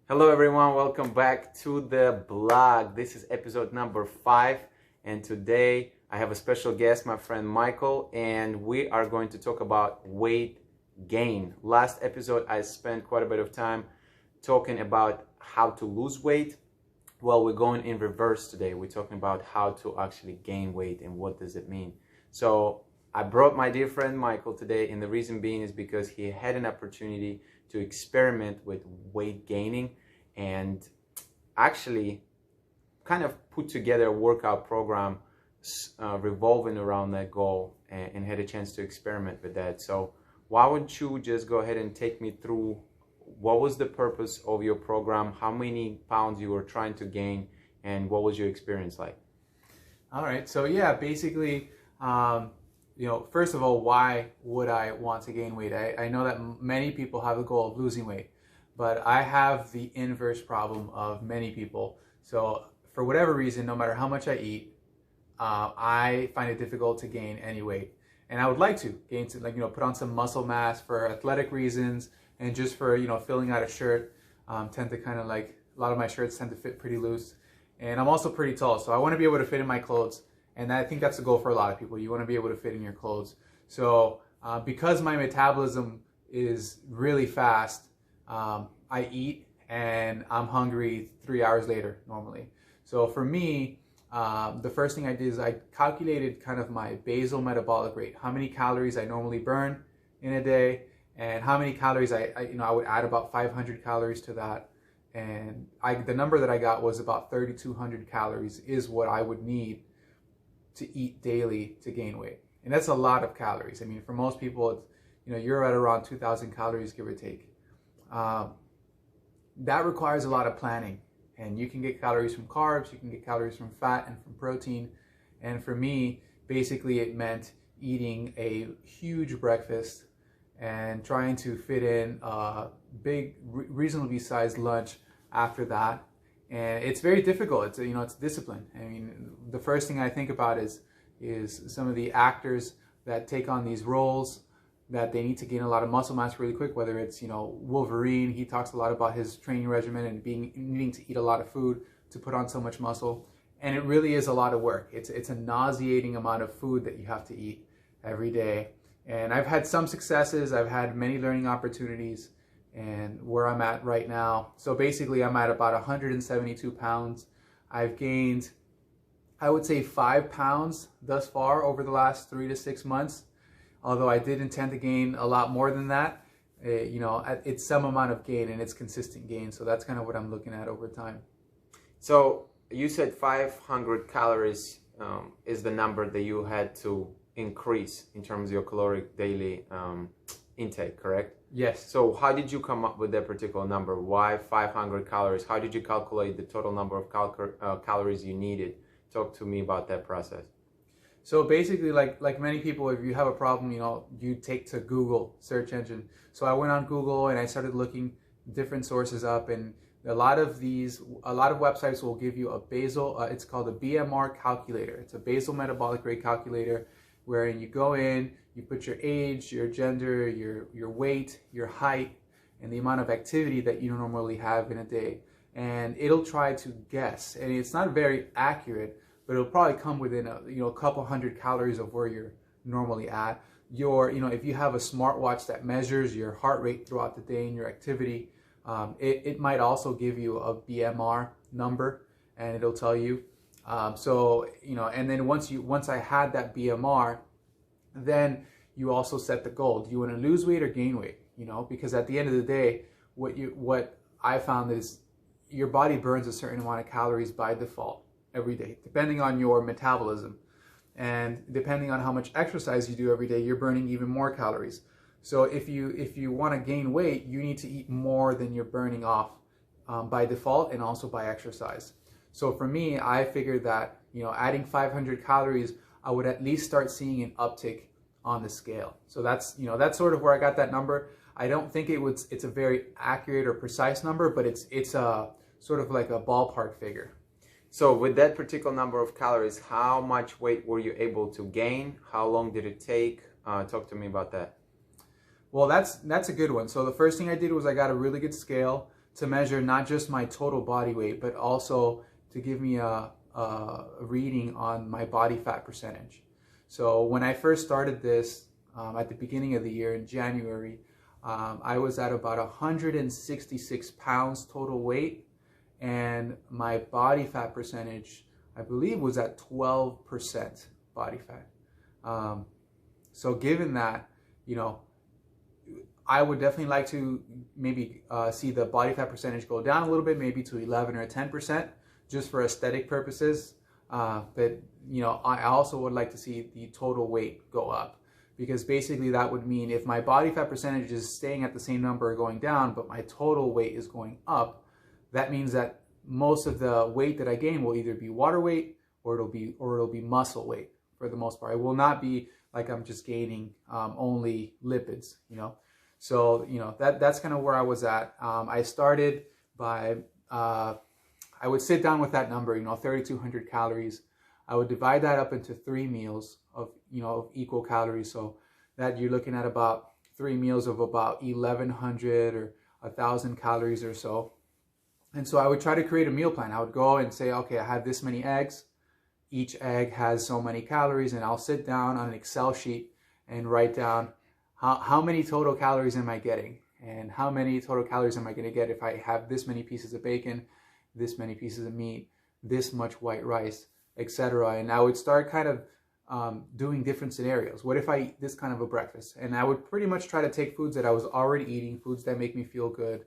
Hello everyone, welcome back to the blog. This is episode number 5, and today I have a special guest, my friend Michael, and we are going to talk about weight gain. Last episode I spent quite a bit of time talking about how to lose weight. Well, we're going in reverse today. We're talking about how to actually gain weight and what does it mean. So I brought my dear friend Michael today, and the reason being is because he had an opportunity to experiment with weight gaining and actually kind of put together a workout program revolving around that goal, and had a chance to experiment with that. So why don't you just go ahead and take me through what was the purpose of your program, how many pounds you were trying to gain, and what was your experience like? All right, so yeah, basically, first of all, why would I want to gain weight? I know that many people have the goal of losing weight, but I have the inverse problem of many people. So for whatever reason, no matter how much I eat, I find it difficult to gain any weight. And I would like to gain, put on some muscle mass for athletic reasons and just for, filling out a shirt. Tend to kind of a lot of my shirts tend to fit pretty loose. And I'm also pretty tall, so I want to be able to fit in my clothes. And I think that's the goal for a lot of people. You want to be able to fit in your clothes. So because my metabolism is really fast, I eat and I'm hungry 3 hours later normally. So for me, the first thing I did is I calculated kind of my basal metabolic rate, how many calories I normally burn in a day, and how many calories I would add about 500 calories to that. And the number that I got was about 3,200 calories is what I would need to eat daily to gain weight. And that's a lot of calories. I mean, for most people, it's, you're at around 2,000 calories, give or take. That requires a lot of planning. And you can get calories from carbs, you can get calories from fat and from protein. And for me, basically it meant eating a huge breakfast and trying to fit in a big, reasonably sized lunch after that. And it's very difficult. It's discipline. I mean, the first thing I think about is some of the actors that take on these roles that they need to gain a lot of muscle mass really quick, whether it's, Wolverine. He talks a lot about his training regimen and needing to eat a lot of food to put on so much muscle. And it really is a lot of work. It's a nauseating amount of food that you have to eat every day. And I've had some successes. I've had many learning opportunities. And where I'm at right now, so basically I'm at about 172 pounds. I've gained, I would say, 5 pounds thus far over the last 3 to 6 months. Although I did intend to gain a lot more than that. It's some amount of gain and it's consistent gain. So that's kind of what I'm looking at over time. So you said 500 calories is the number that you had to increase in terms of your caloric daily intake, correct? Yes. So how did you come up with that particular number? Why 500 calories? How did you calculate the total number of calories you needed? Talk to me about that process. So basically, like many people, if you have a problem, you take to Google search engine. So I went on Google and I started looking different sources up, and a lot of websites will give you a basal, it's called a BMR calculator. It's a basal metabolic rate calculator, where you go in, you put your age, your gender, your weight, your height, and the amount of activity that you normally have in a day. And it'll try to guess, and it's not very accurate, but it'll probably come within a couple hundred calories of where you're normally at. If you have a smartwatch that measures your heart rate throughout the day and your activity, it might also give you a BMR number, and it'll tell you. And then once I had that BMR, then you also set the goal. Do you want to lose weight or gain weight? Because at the end of the day, what I found is your body burns a certain amount of calories by default every day, depending on your metabolism. And depending on how much exercise you do every day, you're burning even more calories. So if you want to gain weight, you need to eat more than you're burning off by default and also by exercise. So for me, I figured that, adding 500 calories, I would at least start seeing an uptick on the scale. So that's sort of where I got that number. I don't think it's a very accurate or precise number, but it's a sort of like a ballpark figure. So with that particular number of calories, how much weight were you able to gain? How long did it take? Talk to me about that. Well, that's a good one. So the first thing I did was I got a really good scale to measure not just my total body weight, but also to give me a reading on my body fat percentage. So when I first started this at the beginning of the year in January, I was at about 166 pounds total weight, and my body fat percentage, I believe, was at 12% body fat. So given that, you know, I would definitely like to maybe see the body fat percentage go down a little bit, maybe to 11 or 10%, just for aesthetic purposes. But, you know, I also would like to see the total weight go up, because basically that would mean if my body fat percentage is staying at the same number or going down, but my total weight is going up, that means that most of the weight that I gain will either be water weight or it'll be muscle weight for the most part. It will not be like I'm just gaining only lipids, you know. So, you know, that's kind of where I was at. I started by, I would sit down with that number, you know, 3,200 calories. I would divide that up into 3 meals of, you know, of equal calories. So that you're looking at about 3 meals of about 1,100 or 1,000 calories or so. And so I would try to create a meal plan. I would go and say, okay, I have this many eggs. Each egg has so many calories, and I'll sit down on an Excel sheet and write down how many total calories am I getting, and how many total calories am I going to get if I have this many pieces of bacon, this many pieces of meat, this much white rice, etc. And I would start kind of doing different scenarios. What if I eat this kind of a breakfast? And I would pretty much try to take foods that I was already eating, foods that make me feel good,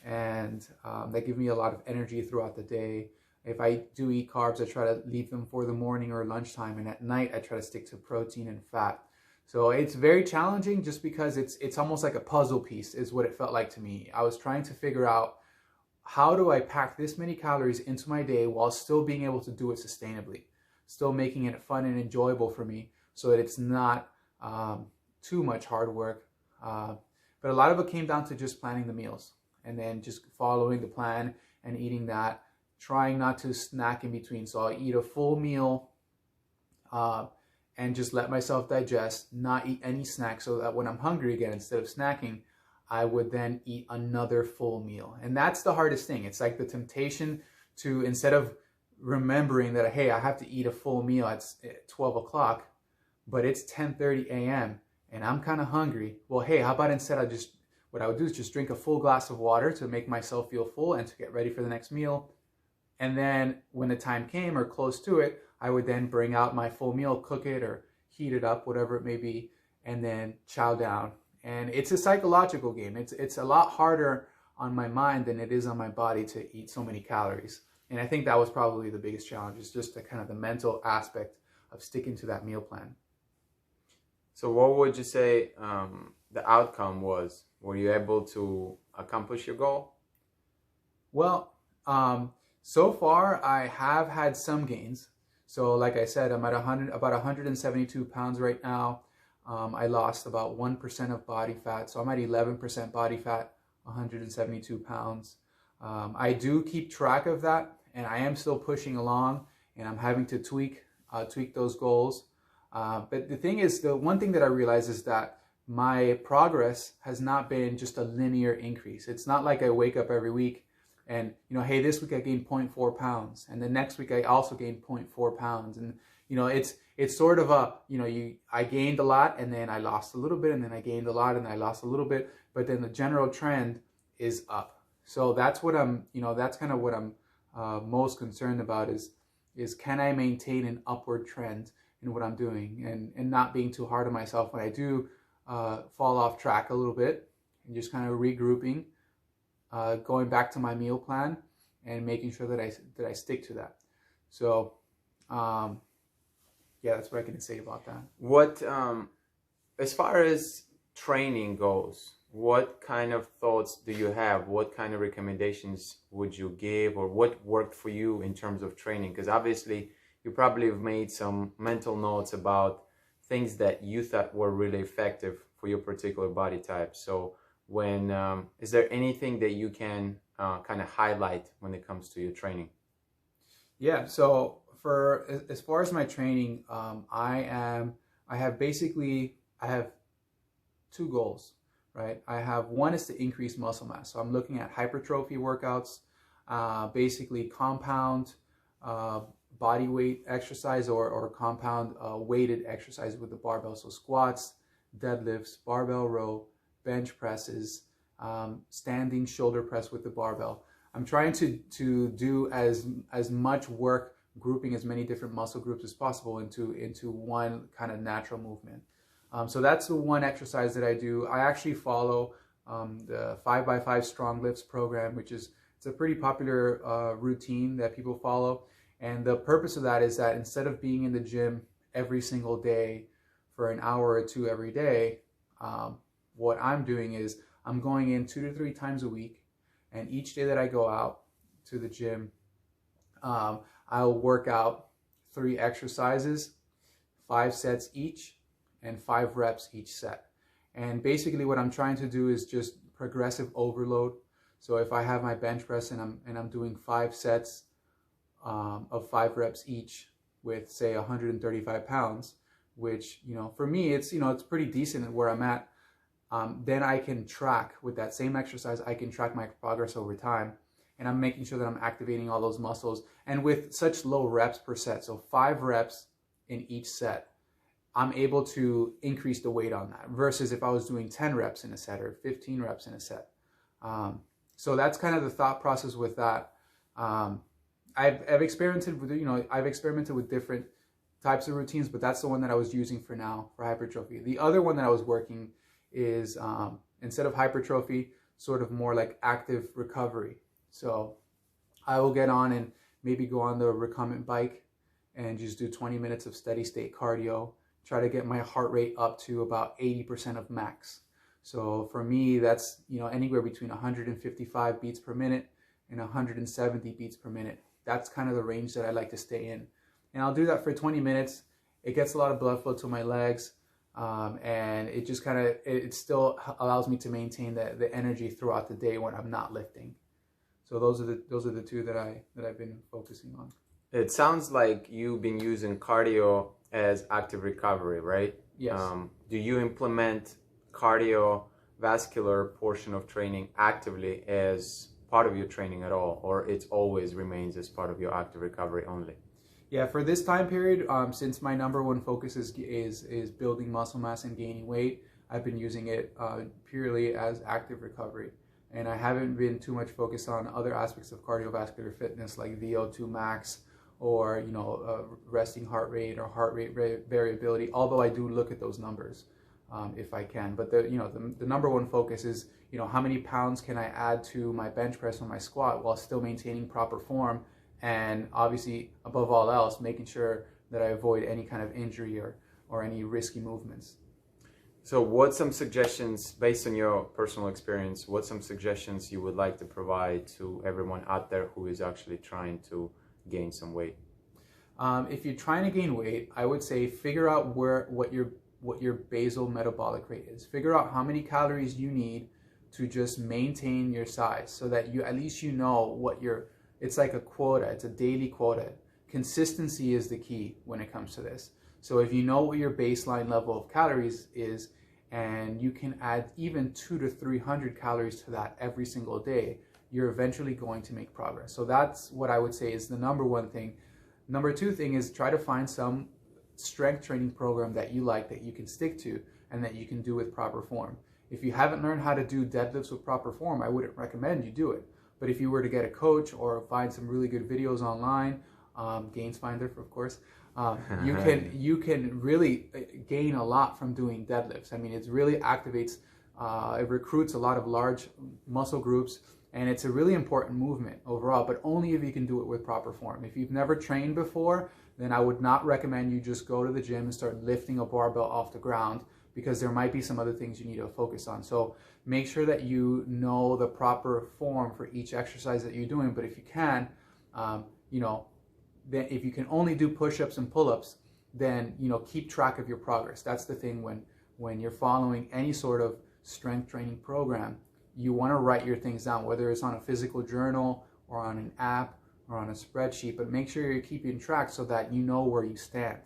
and that give me a lot of energy throughout the day. If I do eat carbs, I try to leave them for the morning or lunchtime, and at night I try to stick to protein and fat. So it's very challenging, just because it's almost like a puzzle piece is what it felt like to me. I was trying to figure out, how do I pack this many calories into my day while still being able to do it sustainably, still making it fun and enjoyable for me, so that it's not too much hard work. But a lot of it came down to just planning the meals, and then just following the plan and eating that, trying not to snack in between. So I'll eat a full meal and just let myself digest, not eat any snacks, so that when I'm hungry again, instead of snacking, I would then eat another full meal. And that's the hardest thing. It's like the temptation to, instead of remembering that, hey, I have to eat a full meal at 12 o'clock, but it's 10:30 a.m. and I'm kind of hungry. Well, hey, how about instead what I would do is just drink a full glass of water to make myself feel full and to get ready for the next meal. And then when the time came, or close to it, I would then bring out my full meal, cook it or heat it up, whatever it may be, and then chow down. And it's a psychological game. It's a lot harder on my mind than it is on my body to eat so many calories. And I think that was probably the biggest challenge, is just the kind of the mental aspect of sticking to that meal plan. So what would you say the outcome was? Were you able to accomplish your goal? Well, so far I have had some gains. So like I said, I'm at about 172 pounds right now. I lost about 1% of body fat. So I'm at 11% body fat, 172 pounds. I do keep track of that, and I am still pushing along, and I'm having to tweak those goals. But the thing is, the one thing that I realize is that my progress has not been just a linear increase. It's not like I wake up every week and, you know, hey, this week I gained 0.4 pounds, and the next week I also gained 0.4 pounds. And, you know, it's sort of a, you know, I gained a lot and then I lost a little bit, and then I gained a lot and I lost a little bit, but then the general trend is up. So that's what that's kind of what I'm most concerned about, is can I maintain an upward trend in what I'm doing, and not being too hard on myself when I do fall off track a little bit, and just kind of regrouping, going back to my meal plan and making sure that I stick to that. So yeah, that's what I can say about that. What as far as training goes, what kind of thoughts do you have? What kind of recommendations would you give, or what worked for you in terms of training? Because obviously you probably have made some mental notes about things that you thought were really effective for your particular body type. So when is there anything that you can kind of highlight when it comes to your training? Yeah, so as far as my training, I have 2 goals, right? I have one is to increase muscle mass. So I'm looking at hypertrophy workouts, basically compound body weight exercise or compound weighted exercise with the barbell. So squats, deadlifts, barbell row, bench presses, standing shoulder press with the barbell. I'm trying to do as much work grouping as many different muscle groups as possible into one kind of natural movement. So that's the one exercise that I do. I actually follow the 5x5 Strong Lifts program, which is it's a pretty popular routine that people follow. And the purpose of that is that instead of being in the gym every single day for an hour or two every day, what I'm doing is I'm going in 2 to 3 times a week. And each day that I go out to the gym, I'll work out 3 exercises, 5 sets each, and 5 reps each set. And basically what I'm trying to do is just progressive overload. So if I have my bench press and I'm doing 5 sets of 5 reps each with, say, 135 pounds, which, for me, it's pretty decent at where I'm at. Then I can track with that same exercise. I can track my progress over time, and I'm making sure that I'm activating all those muscles. And with such low reps per set, so 5 reps in each set, I'm able to increase the weight on that versus if I was doing 10 reps in a set or 15 reps in a set. So that's kind of the thought process with that. I've experimented with different types of routines, but that's the one that I was using for now for hypertrophy. The other one that I was working is instead of hypertrophy, sort of more like active recovery. So I will get on and maybe go on the recumbent bike and just do 20 minutes of steady state cardio, try to get my heart rate up to about 80% of max. So for me, that's anywhere between 155 beats per minute and 170 beats per minute. That's kind of the range that I like to stay in. And I'll do that for 20 minutes. It gets a lot of blood flow to my legs. And it just it still allows me to maintain the energy throughout the day when I'm not lifting. So those are the 2 that I've been focusing on. It sounds like you've been using cardio as active recovery, right? Yes. Do you implement cardiovascular portion of training actively as part of your training at all, or it always remains as part of your active recovery only? Yeah, for this time period, since my number one focus is building muscle mass and gaining weight, I've been using it purely as active recovery. And I haven't been too much focused on other aspects of cardiovascular fitness like VO2 max or resting heart rate or heart rate variability, although I do look at those numbers if I can. But the number one focus is how many pounds can I add to my bench press or my squat while still maintaining proper form, and obviously above all else making sure that I avoid any kind of injury or any risky movements. So what's some suggestions, based on your personal experience, what's some suggestions you would like to provide to everyone out there who is actually trying to gain some weight? If you're trying to gain weight, I would say figure out what your basal metabolic rate is. Figure out how many calories you need to just maintain your size, so that you at least what it's like a quota. It's a daily quota. Consistency is the key when it comes to this. So if you know what your baseline level of calories is, and you can add even 200 to 300 calories to that every single day, you're eventually going to make progress. So that's what I would say is the number one thing. Number 2 thing is try to find some strength training program that you like, that you can stick to, and that you can do with proper form. If you haven't learned how to do deadlifts with proper form, I wouldn't recommend you do it. But if you were to get a coach or find some really good videos online, GainsFinder, of course, you can really gain a lot from doing deadlifts. I mean, it really activates, it recruits a lot of large muscle groups, and it's a really important movement overall, but only if you can do it with proper form. If you've never trained before, then I would not recommend you just go to the gym and start lifting a barbell off the ground, because there might be some other things you need to focus on. So make sure that you know the proper form for each exercise that you're doing. But if you can, then if you can only do push-ups and pull-ups, then keep track of your progress. That's the thing when you're following any sort of strength training program, you want to write your things down, whether it's on a physical journal or on an app or on a spreadsheet, but make sure you're keeping track so that you know where you stand.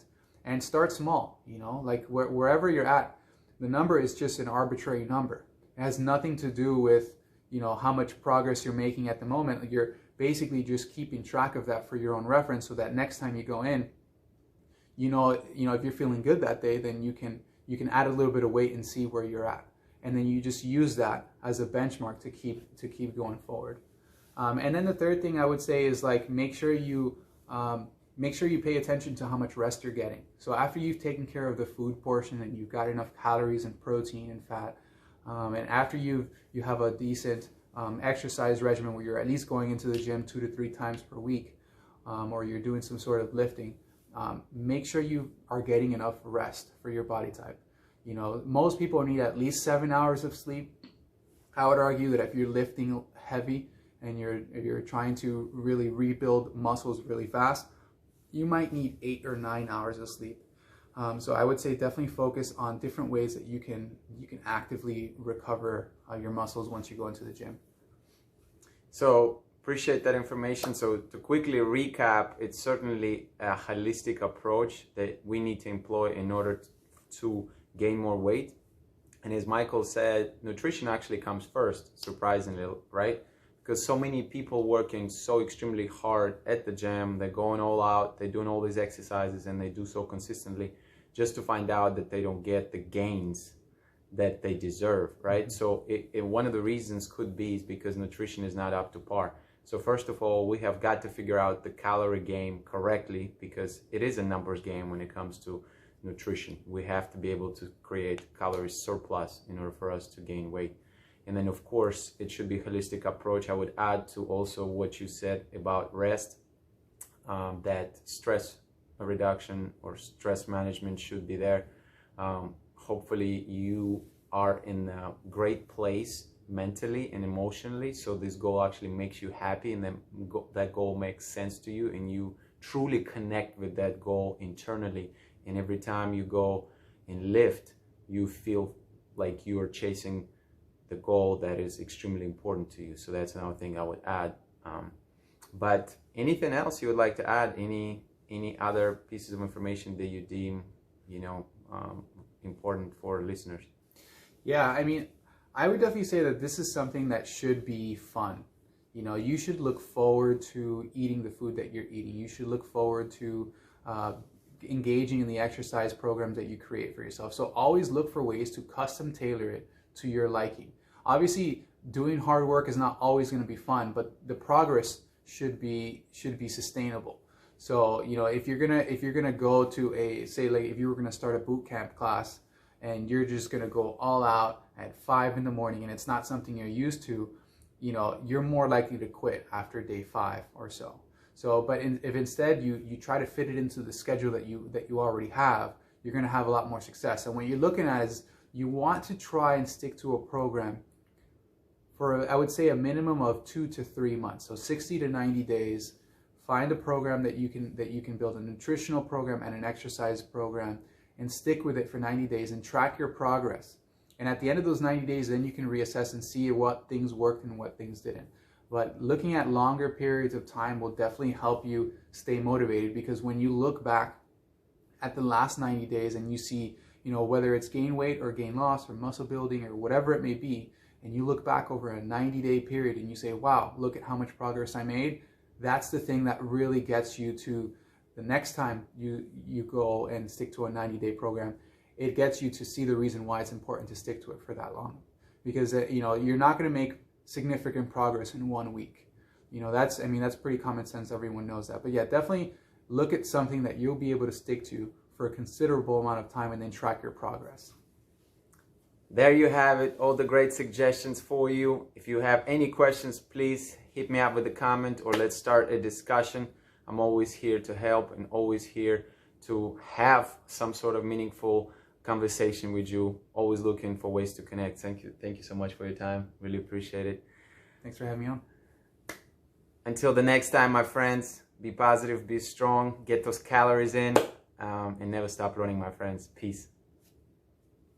And start small, like wherever you're at, the number is just an arbitrary number. It has nothing to do with, you know, how much progress you're making at the moment. You're basically just keeping track of that for your own reference, so that next time you go in, you know, if you're feeling good that day, then you can add a little bit of weight and see where you're at, and then you just use that as a benchmark to keep going forward. And then the third thing I would say is, like, make sure you pay attention to how much rest you're getting. So after you've taken care of the food portion and you've got enough calories and protein and fat, and after you have a decent exercise regimen where you're at least going into the gym 2 to 3 times per week, or you're doing some sort of lifting, make sure you are getting enough rest for your body type. You know, most people need at least 7 hours of sleep. I would argue that if you're lifting heavy and you're trying to really rebuild muscles really fast, you might need 8 or 9 hours of sleep. So I would say definitely focus on different ways that you can actively recover your muscles once you go into the gym. So appreciate that information. So to quickly recap, it's certainly a holistic approach that we need to employ in order to gain more weight. And as Michael said, nutrition actually comes first, surprisingly, right? Because so many people working so extremely hard at the gym, they're going all out, they're doing all these exercises, and they do so consistently, just to find out that they don't get the gains that they deserve, right? Mm-hmm. So one of the reasons could be is because nutrition is not up to par. So first of all, we have got to figure out the calorie game correctly, because it is a numbers game when it comes to nutrition. We have to be able to create calorie surplus in order for us to gain weight. And then, of course, it should be a holistic approach. I would add to also what you said about rest, that stress reduction or stress management should be there. Hopefully you are in a great place mentally and emotionally, so this goal actually makes you happy, and then that goal makes sense to you, and you truly connect with that goal internally. And every time you go and lift, you feel like you are chasing the goal that is extremely important to you. So that's another thing I would add. But anything else you would like to add? Any other pieces of information that you deem, important for listeners? Yeah, I mean, I would definitely say that this is something that should be fun. You know, you should look forward to eating the food that you're eating. You should look forward to engaging in the exercise programs that you create for yourself. So always look for ways to custom tailor it to your liking. Obviously, doing hard work is not always going to be fun, but the progress should be sustainable. So, you know, if you're gonna go to if you were gonna start a boot camp class and you're just gonna go all out at 5 in the morning and it's not something you're used to, you know, you're more likely to quit after day 5 or so. So, but if instead you try to fit it into the schedule that you already have, you're gonna have a lot more success. And what you're looking at is you want to try and stick to a program for, I would say, a minimum of 2 to 3 months. So 60 to 90 days. Find a program that you can build, a nutritional program and an exercise program, and stick with it for 90 days and track your progress. And at the end of those 90 days, then you can reassess and see what things worked and what things didn't. But looking at longer periods of time will definitely help you stay motivated, because when you look back at the last 90 days and you see, you know, whether it's gain weight or gain loss or muscle building or whatever it may be, and you look back over a 90-day period and you say, wow, look at how much progress I made, that's the thing that really gets you to the next time you go and stick to a 90-day program. It gets you to see the reason why it's important to stick to it for that long. Because, you're not going to make significant progress in 1 week. You know, that's pretty common sense. Everyone knows that. But yeah, definitely look at something that you'll be able to stick to for a considerable amount of time and then track your progress. There you have it, all the great suggestions for you. If you have any questions, please hit me up with a comment or let's start a discussion. I'm always here to help and always here to have some sort of meaningful conversation with you. Always looking for ways to connect. Thank you so much for your time. Really appreciate it. Thanks for having me on. Until the next time, my friends, be positive, be strong, get those calories in, and never stop running, my friends. Peace.